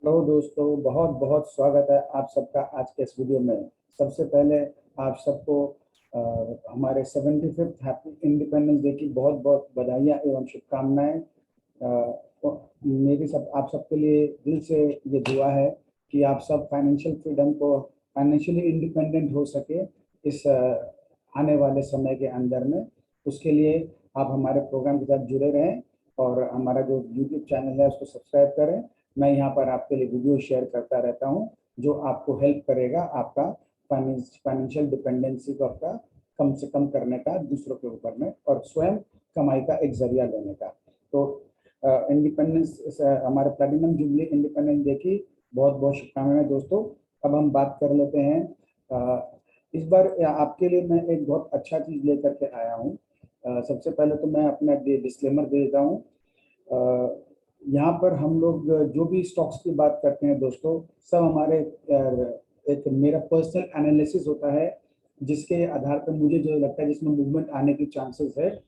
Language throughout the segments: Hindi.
हेलो दोस्तों, बहुत बहुत स्वागत है आप सबका आज के इस वीडियो में। सबसे पहले आप सबको हमारे 75th हैप्पी इंडिपेंडेंस डे की बहुत बहुत बधाइयाँ एवं शुभकामनाएं। मेरी सब आप सबके लिए दिल से ये दुआ है कि आप सब फाइनेंशियल फ्रीडम को फाइनेंशियली इंडिपेंडेंट हो सके इस आने वाले समय के अंदर में। उसके लिए आप हमारे प्रोग्राम के साथ जुड़े रहें और हमारा जो यूट्यूब चैनल है उसको सब्सक्राइब करें। मैं यहाँ पर आपके लिए वीडियो शेयर करता रहता हूँ जो आपको हेल्प करेगा आपका फाइनेंशियल डिपेंडेंसी को आपका कम से कम करने का दूसरों के ऊपर में और स्वयं कमाई का एक जरिया लेने का। तो इंडिपेंडेंस हमारे प्लैटिनम जुबली इंडिपेंडेंस डे की बहुत बहुत शुभकामनाएं दोस्तों। अब हम बात कर लेते हैं। इस बार आपके लिए मैं एक बहुत अच्छा चीज़ लेकर के आया हूँ। सबसे पहले तो मैं अपना डिस्क्लेमर दे देता हूँ। यहाँ पर हम लोग जो भी स्टॉक्स की बात करते हैं दोस्तों, सब हमारे एक मेरा पर्सनल एनालिसिस होता है जिसके आधार पर मुझे जो लगता है जिसमें मूवमेंट आने की चांसेस है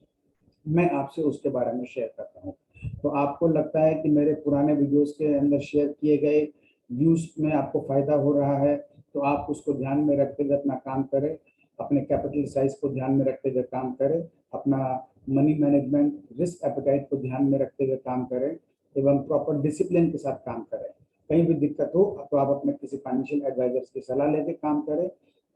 मैं आपसे उसके बारे में शेयर करता हूँ। तो आपको लगता है कि मेरे पुराने वीडियोस के अंदर शेयर किए गए व्यूज में आपको फायदा हो रहा है तो आप उसको ध्यान में रखते हुए अपना काम करें, अपने कैपिटल साइज को ध्यान में रखते हुए काम करें, अपना मनी मैनेजमेंट रिस्क एपेटाइट को ध्यान में रखते हुए काम करें एवं प्रॉपर डिसिप्लिन के साथ काम करें। कहीं भी दिक्कत हो तो आप अपने किसी फाइनेंशियल एडवाइजर्स की सलाह लेके काम करें।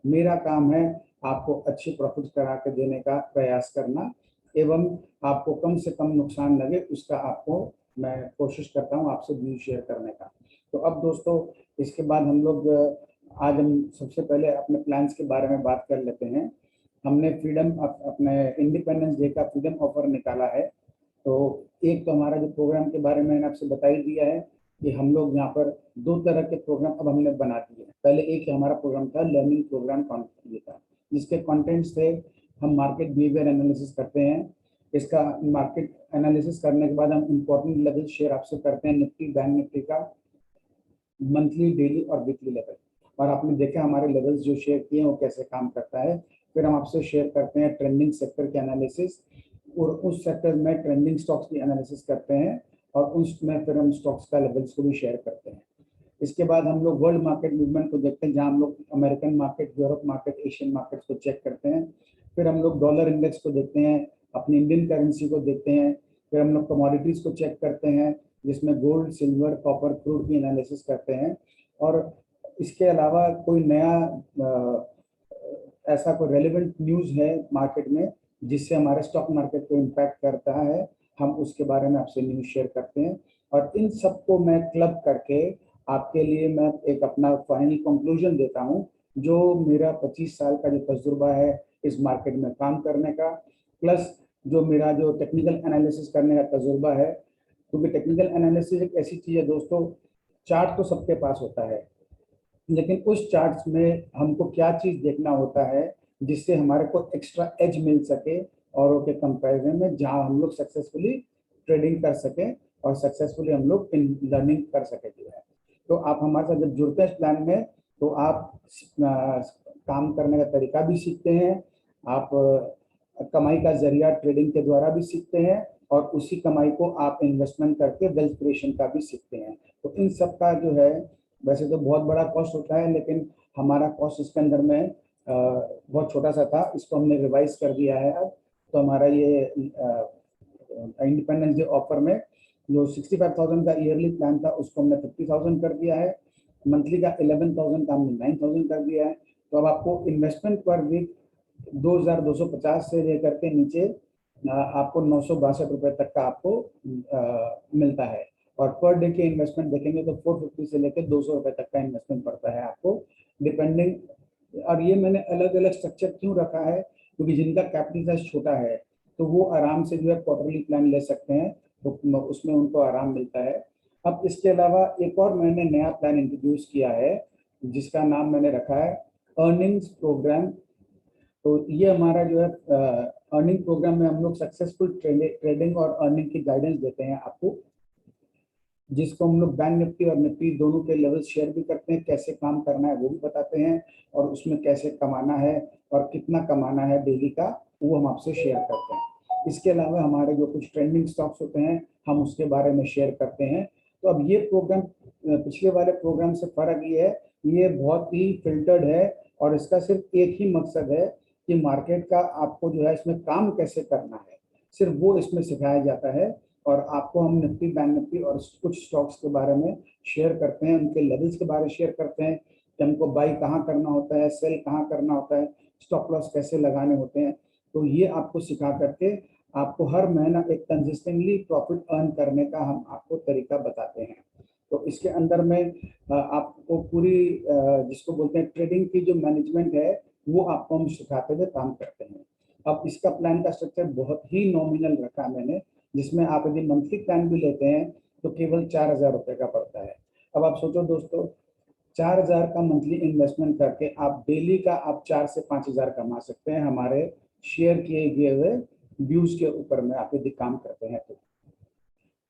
मेरा काम है आपको अच्छी प्रॉफिट करा के देने का प्रयास करना एवं आपको कम से कम नुकसान लगे उसका आपको मैं कोशिश करता हूं आपसे व्यू शेयर करने का। तो अब दोस्तों इसके बाद हम लोग आज हम सबसे पहले अपने प्लान्स के बारे में बात कर लेते हैं। हमने फ्रीडम अपने इंडिपेंडेंस डे का फ्रीडम ऑफर निकाला है। तो एक तो हमारा जो प्रोग्राम के बारे में मैंने आपसे बता ही दिया है कि हम लोग यहाँ पर दो तरह के प्रोग्राम अब हमने बना दिए हैं। पहले एक हमारा प्रोग्राम था लर्निंग प्रोग्राम था जिसके कंटेंट्स थे हम मार्केट बिहेवियर एनालिसिस करते हैं। इसका मार्केट एनालिसिस करने के बाद हम इंपॉर्टेंट लेवल शेयर आपसे करते हैं निफ्टी बैंक निफ्टी का मंथली डेली और वीकली लेवल। और आपने देखा हमारे लेवल्स जो शेयर किए हैं वो कैसे काम करता है। फिर हम आपसे शेयर करते हैं ट्रेंडिंग सेक्टर के एनालिसिस और उस सेक्टर में ट्रेंडिंग स्टॉक्स की एनालिसिस करते हैं और उसमें फिर हम स्टॉक्स का लेवल्स को भी शेयर करते हैं। इसके बाद हम लोग वर्ल्ड मार्केट मूवमेंट को देखते हैं जहां हम लोग American market, Europe market, Asian markets को चेक करते हैं। फिर हम लोग डॉलर इंडेक्स को देखते हैं, अपनी इंडियन करेंसी को देखते हैं। फिर हम लोग कमोडिटीज को चेक करते हैं जिसमें गोल्ड, सिल्वर, कॉपर, क्रूड की एनालिसिस करते हैं। और इसके अलावा कोई नया ऐसा कोई रेलिवेंट न्यूज़ है मार्केट में जिससे हमारे स्टॉक मार्केट को इम्पैक्ट करता है, हम उसके बारे में आपसे न्यूज़ शेयर करते हैं। और इन सबको मैं क्लब करके आपके लिए मैं एक अपना फाइनल कंक्लूजन देता हूं जो मेरा 25 साल का जो तजुर्बा है इस मार्केट में काम करने का, प्लस जो मेरा जो टेक्निकल एनालिसिस करने का तजुर्बा है। क्योंकि टेक्निकल एनालिसिस एक ऐसी चीज़ है दोस्तों, चार्ट तो सबके पास होता है लेकिन उस चार्ट्स में हमको क्या चीज़ देखना होता है जिससे हमारे को एक्स्ट्रा एज मिल सके औरों के कंपैरिजन में, जहां हम लोग सक्सेसफुली ट्रेडिंग कर सकें और सक्सेसफुली हम लोग इन लर्निंग कर सके जो है। तो आप हमारे साथ जब जुड़ते हैं इस प्लान में तो आप काम करने का तरीका भी सीखते हैं, आप कमाई का जरिया ट्रेडिंग के द्वारा भी सीखते हैं और उसी कमाई को आप इन्वेस्टमेंट करके वेल्थ क्रिएशन का भी सीखते हैं। तो इन सब का जो है वैसे तो बहुत बड़ा कॉस्ट होता है लेकिन हमारा कॉस्ट इसके अंदर में बहुत छोटा सा था, इसको हमने रिवाइज कर दिया है अब। तो हमारा ये इंडिपेंडेंस डे ऑफर में जो 65,000 का ईयरली प्लान था उसको हमने 50,000 कर दिया है, मंथली का 11,000 का हमने 9,000 कर दिया है। तो अब आपको इन्वेस्टमेंट पर वीक 2,250 से लेकर के नीचे आपको 962 रुपए तक का आपको मिलता है। और पर डे के इन्वेस्टमेंट देखेंगे तो 450 से लेकर 200 रुपए तक का इन्वेस्टमेंट पड़ता है आपको डिपेंडिंग। और ये मैंने अलग अलग स्ट्रक्चर क्यों रखा है क्योंकि जिनका कैपिटल साइज छोटा है तो वो आराम से जो है क्वार्टरली प्लान ले सकते हैं, तो उसमें उनको आराम मिलता है। अब इसके अलावा एक और मैंने नया प्लान इंट्रोड्यूस किया है जिसका नाम मैंने रखा है अर्निंग्स प्रोग्राम। तो ये हमारा जो है अर्निंग प्रोग्राम में हम लोग सक्सेसफुल ट्रेडिंग और अर्निंग की गाइडेंस देते हैं आपको, जिसको हम लोग बैंक निफ्टी और निफ्टी दोनों के लेवल शेयर भी करते हैं, कैसे काम करना है वो भी बताते हैं और उसमें कैसे कमाना है और कितना कमाना है डेली का वो हम आपसे शेयर करते हैं। इसके अलावा हमारे जो कुछ ट्रेंडिंग स्टॉक्स होते हैं हम उसके बारे में शेयर करते हैं। तो अब ये प्रोग्राम पिछले वाले प्रोग्राम से फर्क ये है, ये बहुत ही फिल्टर्ड है और इसका सिर्फ एक ही मकसद है कि मार्केट का आपको जो है इसमें काम कैसे करना है, सिर्फ वो इसमें सिखाया जाता है। और आपको हम निफ्टी बैंक निफ्टी और कुछ स्टॉक्स के बारे में शेयर करते हैं, उनके लेवल्स के बारे में शेयर करते हैं कि हमको बाई कहाँ करना होता है, सेल कहाँ करना होता है, स्टॉप लॉस कैसे लगाने होते हैं। तो ये आपको सिखा करके आपको हर महीना एक कंसिस्टेंटली प्रॉफिट अर्न करने का हम आपको तरीका बताते हैं। तो इसके अंदर में आपको पूरी जिसको बोलते हैं ट्रेडिंग की जो मैनेजमेंट है वो आपको हम सिखाते हुए काम करते हैं। अब इसका प्लान का स्ट्रक्चर बहुत ही नॉमिनल रखा मैंने, जिसमें आप यदि मंथली प्लान भी लेते हैं तो केवल 4,000 रुपये का पड़ता है। अब आप सोचो दोस्तों, 4,000 का मंथली इन्वेस्टमेंट करके आप डेली का आप 4 से 5,000 कमा सकते हैं हमारे शेयर किए गए हुए व्यूज के ऊपर में आप यदि काम करते हैं तो।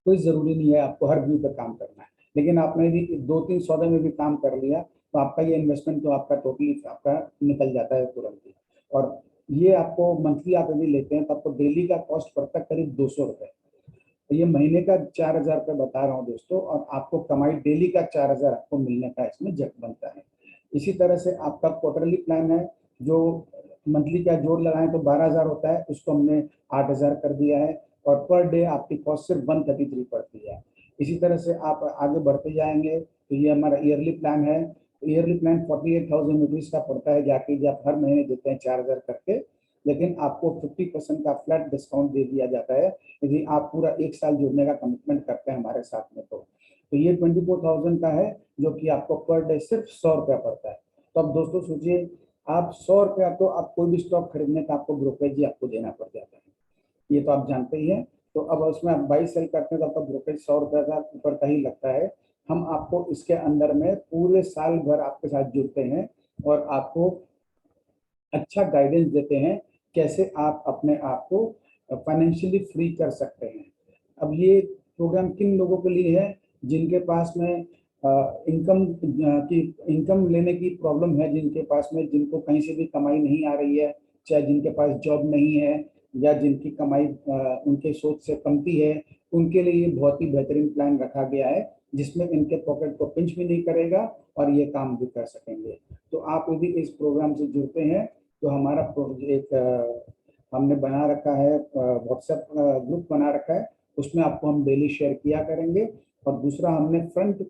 कोई जरूरी नहीं है आपको हर व्यू पे काम करना है, लेकिन आपने यदि 2-3 सौदे में भी काम कर लिया तो आपका ये इन्वेस्टमेंट तो आपका टोटली आपका निकल जाता है तुरंत ही। और ये आपको मंथली आप यदि लेते हैं तो आपको डेली का कॉस्ट पड़ता है करीब 200 रुपये। तो ये महीने का 4,000 रुपये बता रहा हूँ दोस्तों, और आपको कमाई डेली का 4,000 आपको मिलने का इसमें जग बनता है। इसी तरह से आपका क्वार्टरली प्लान है, जो मंथली का जोड़ लगाएं तो 12,000 होता है, उसको हमने 8,000 कर दिया है, और पर डे आपकी कॉस्ट सिर्फ 133 पड़ती है। इसी तरह से आप आगे बढ़ते जाएंगे तो ये हमारा ईयरली प्लान है। ईयरली प्लान 48,000 रुपीज़ का पड़ता है, जाके जब हर महीने देते हैं 4,000 करके, लेकिन आपको 50% का फ्लैट डिस्काउंट दे दिया जाता है यदि आप पूरा 1 साल जुड़ने का कमिटमेंट करते हैं हमारे साथ में। तो ये 24,000 का है, जो कि आपको पर डे सिर्फ 100 रुपया पड़ता है। तो अब दोस्तों सोचिए, आप 100 रुपया तो आप कोई भी स्टॉक खरीदने का आपको ब्रोकरेज ही आपको देना पड़ जाता है, ये तो आप जानते ही हैं। तो अब उसमें आप बाई सेल करते हैं तो आपका ब्रोकरेज 100 रुपये का ऊपर का ही लगता है। हम आपको इसके अंदर में पूरे साल भर आपके साथ जुड़ते हैं और आपको अच्छा गाइडेंस देते हैं कैसे आप अपने आप को फाइनेंशियली फ्री कर सकते हैं। अब ये प्रोग्राम किन लोगों के लिए है, जिनके पास में इनकम की इनकम लेने की प्रॉब्लम है, जिनके पास में जिनको कहीं से भी कमाई नहीं आ रही है, चाहे जिनके पास जॉब नहीं है या जिनकी कमाई उनके सोच से कमती है, उनके लिए ये बहुत ही बेहतरीन प्लान रखा गया है, जिसमें इनके पॉकेट को पिंच भी नहीं करेगा और ये काम भी कर सकेंगे। तो आप यदि इस प्रोग्राम से जुड़ते हैं तो हमारा एक हमने बना रखा है, व्हाट्सएप ग्रुप बना रखा है, उसमें आपको हम डेली शेयर किया करेंगे। और दूसरा, हमने फ्रंट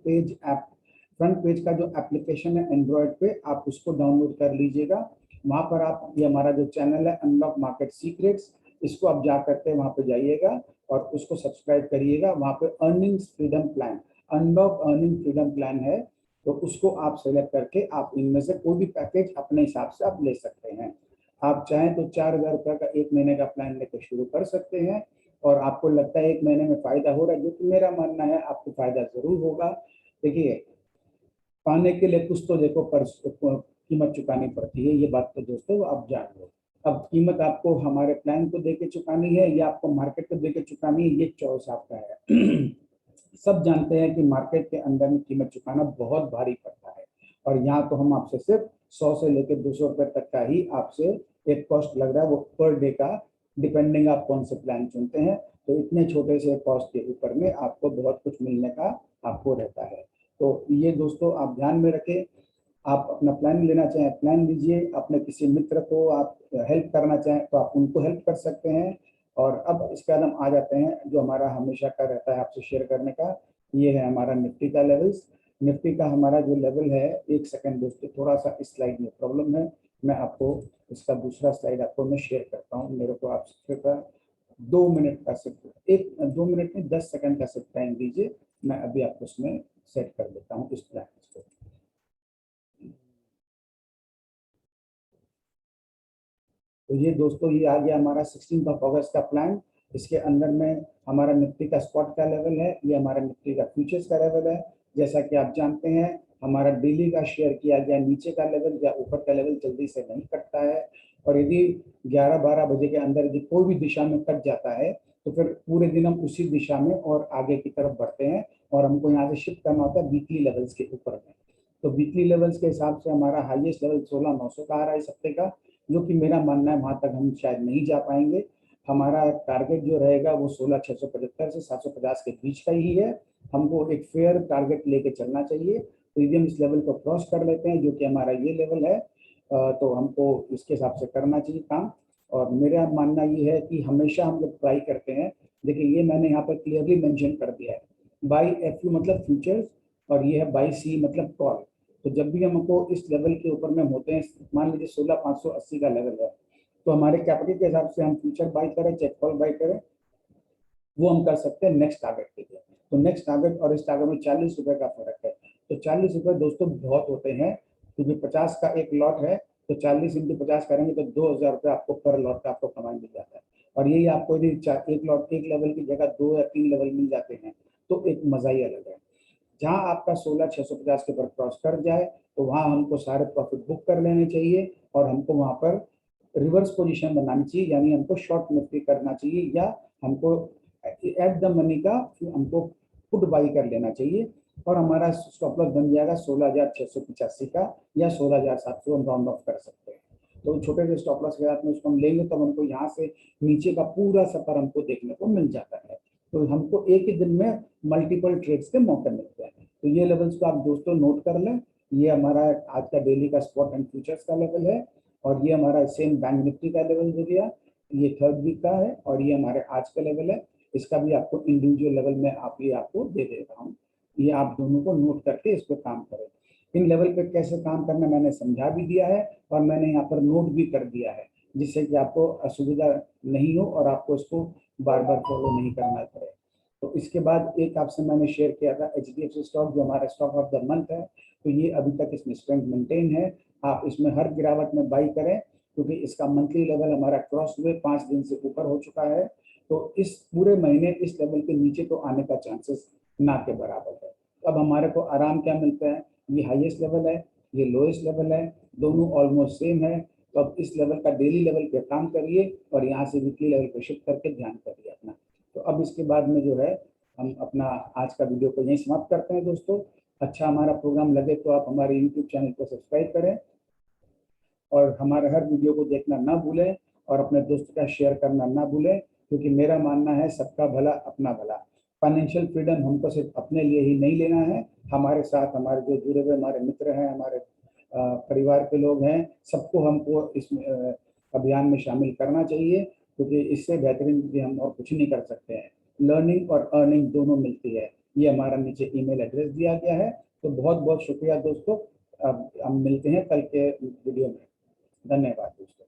पेज का जो एप्लीकेशन है एंड्रॉयड पे, आप उसको डाउनलोड कर लीजिएगा। वहाँ पर आप ये हमारा जो चैनल है अनलॉक मार्केट सीक्रेट्स, इसको आप जा करके वहाँ पे जाइएगा और उसको सब्सक्राइब करिएगा। वहाँ पे earnings freedom plan, unlock earning freedom plan है, तो उसको आप सेलेक्ट करके आप इनमें से कोई भी पैकेज अपने हिसाब से आप ले सकते हैं। आप चाहें तो 4,000 रुपये का 1 महीने का प्लान लेकर शुरू कर सकते हैं, और आपको लगता है 1 महीने में फायदा हो रहा है, जो कि मेरा मानना है आपको फायदा जरूर होगा। देखिए, पाने के लिए कुछ तो देखो पर कीमत चुकानी पड़ती है, ये बात तो दोस्तों आप जान लो। अब कीमत आपको हमारे प्लान को देके चुकानी है या आपको मार्केट को देके चुकानी है, ये चॉइस आपका है। सब जानते हैं कि मार्केट के अंदर में कीमत चुकाना बहुत भारी पड़ता है, और यहाँ तो हम आपसे सिर्फ 100 से लेकर 200 रुपये तक का ही आपसे एक कॉस्ट लग रहा है, वो पर डे का, डिपेंडिंग आप कौन से प्लान चुनते हैं। तो इतने छोटे से कॉस्ट के ऊपर में आपको बहुत कुछ मिलने का आपको रहता है। तो ये दोस्तों आप ध्यान में रखें, आप अपना प्लान लेना चाहें प्लान लीजिए, अपने किसी मित्र को आप हेल्प करना चाहें तो आप उनको हेल्प कर सकते हैं। और अब इसके बाद हम आ जाते हैं जो हमारा हमेशा का रहता है आपसे शेयर करने का, ये है हमारा निफ्टी का लेवल्स। निफ्टी का हमारा जो लेवल है, 1 सेकंड दोस्तों, थोड़ा सा इस स्लाइड में प्रॉब्लम है, मैं आपको इसका दूसरा स्लाइड आपको मैं शेयर करता हूँ। मेरे को आप सिर्फ 2 मिनट का, सिर्फ 2 मिनट में 10 सेकंड का सिर्फ टाइम दीजिए, मैं अभी आपको उसमें सेट कर देता हूँ इस प्लान को। तो ये दोस्तों, ये आ गया हमारा 16 अगस्त का प्लान। इसके अंदर में हमारा निफ्टी का स्पॉट का लेवल है, ये हमारा निफ्टी का फ्यूचर्स का लेवल है। जैसा कि आप जानते हैं, हमारा डेली का शेयर किया गया नीचे का लेवल या ऊपर का लेवल जल्दी से नहीं कटता है, और यदि 11-12 बजे के अंदर यदि कोई भी दिशा में कट जाता है तो फिर पूरे दिन हम उसी दिशा में और आगे की तरफ बढ़ते हैं, और हमको यहाँ से शिफ्ट करना होता है वीकली लेवल्स के ऊपर में। तो वीकली लेवल्स के हिसाब से हमारा हाईएस्ट लेवल 16,900 का आ रहा है इस हफ्ते का, जो कि मेरा मानना है वहां तक हम शायद नहीं जा पाएंगे। हमारा टारगेट जो रहेगा वो 16,675 से 750 के बीच का ही है, हमको एक फेयर टारगेट लेके चलना चाहिए। तो यदि हम इस लेवल को क्रॉस कर लेते हैं, जो कि हमारा ये लेवल है, तो हमको इसके हिसाब से करना चाहिए काम। और मेरा मानना ये है कि हमेशा हम जब ट्राई करते हैं, देखिए ये मैंने यहाँ पर क्लियरली मेंशन कर दिया है, बाई एफ यू मतलब फ्यूचर्स, और ये है बाई सी मतलब कॉल। तो जब भी हमको इस लेवल के ऊपर में होते हैं, मान लीजिए 16,580 का लेवल है, तो हमारे कैपिटल के हिसाब से हम फ्यूचर बाई करें चाहे कॉल बाई करें, वो हम कर सकते हैं नेक्स्ट टारगेट के लिए। तो नेक्स्ट टारगेट और इस टारगेट में 40 रुपए का फर्क है। तो 40 रुपए दोस्तों बहुत होते हैं, क्योंकि 50 का एक लॉट है, तो 40 इंटू 50 करेंगे तो 2,000 रुपये आपको पर लॉट का आपको कमाई मिल जाता है। और यही आपको यदि एक लॉट एक लेवल की जगह 2 या 3 लेवल मिल जाते हैं, तो एक मजा ही अलग है। जहां आपका 16,650 के ऊपर क्रॉस कर जाए, तो वहां हमको सारे प्रॉफिट बुक कर लेने चाहिए, और हमको वहां पर रिवर्स पोजीशन बनानी चाहिए, यानी हमको शॉर्ट निफ्टी करना चाहिए, या हमको एट द मनी का हमको पुट बाई कर लेना चाहिए। और हमारा स्टॉप लॉस बन जाएगा 16,685 का, या 16,700 हम राउंड ऑफ कर सकते हैं। तो छोटे से स्टॉप लॉस के साथ में उसको हम लेंगे, तब हमको यहाँ से नीचे का पूरा सफर हमको देखने को मिल जाता है। तो हमको एक ही दिन में मल्टीपल ट्रेड्स के मौके मिलते हैं। तो ये लेवल्स को आप दोस्तों नोट कर लें। ये हमारा आज का डेली का स्पॉट एंड फ्यूचर्स का लेवल है, और ये हमारा सेम बैंक निफ्टी का लेवल हो गया, ये थर्ड वीक का है, और ये हमारे आज का लेवल है। इसका भी आपको इंडिविजुअल लेवल में आपको दे देता हूँ। ये आप दोनों को नोट करके इस पर काम करें। इन लेवल पे कैसे काम करना मैंने समझा भी दिया है, और मैंने यहाँ पर नोट भी कर दिया है, जिससे कि आपको असुविधा नहीं हो और आपको इसको बार बार फॉलो नहीं करना पड़े। तो इसके बाद एक आपसे मैंने शेयर किया था HDFC स्टॉक, जो हमारा स्टॉक ऑफ द मंथ है। तो ये अभी तक इसमें स्ट्रेंथ मेंटेन है। आप इसमें हर गिरावट में बाई करें, क्योंकि इसका मंथली लेवल हमारा क्रॉस हुए 5 दिन से ऊपर हो चुका है। तो इस पूरे महीने इस लेवल के नीचे तो आने का चांसेस ना के बराबर है। अब हमारे को आराम क्या मिलता है, ये हाईएस्ट लेवल है, ये लोएस्ट लेवल है, दोनों ऑलमोस्ट सेम है। तो अब इस लेवल का डेली लेवल पे काम करिए, और यहाँ से वीकली लेवल पे शिफ्ट करके ध्यान करिए अपना। तो अब इसके बाद में जो है, हम अपना आज का वीडियो को यहीं समाप्त करते हैं दोस्तों। अच्छा हमारा प्रोग्राम लगे तो आप हमारे यूट्यूब चैनल को सब्सक्राइब करें, और हमारे हर वीडियो को देखना ना भूलें, और अपने दोस्तों का शेयर करना ना भूलें, क्योंकि मेरा मानना है सबका भला अपना भला। फाइनेंशियल फ्रीडम हमको सिर्फ अपने लिए ही नहीं लेना है, हमारे साथ हमारे जो जुड़े हुए हमारे मित्र हैं, हमारे परिवार के लोग हैं, सबको हमको इस अभियान में शामिल करना चाहिए, क्योंकि इससे बेहतरीन भी हम और कुछ नहीं कर सकते हैं। लर्निंग और अर्निंग दोनों मिलती है। ये हमारा नीचे ईमेल एड्रेस दिया गया है। तो बहुत बहुत शुक्रिया दोस्तों। अब हम मिलते हैं कल के वीडियो में। धन्यवाद दोस्तों।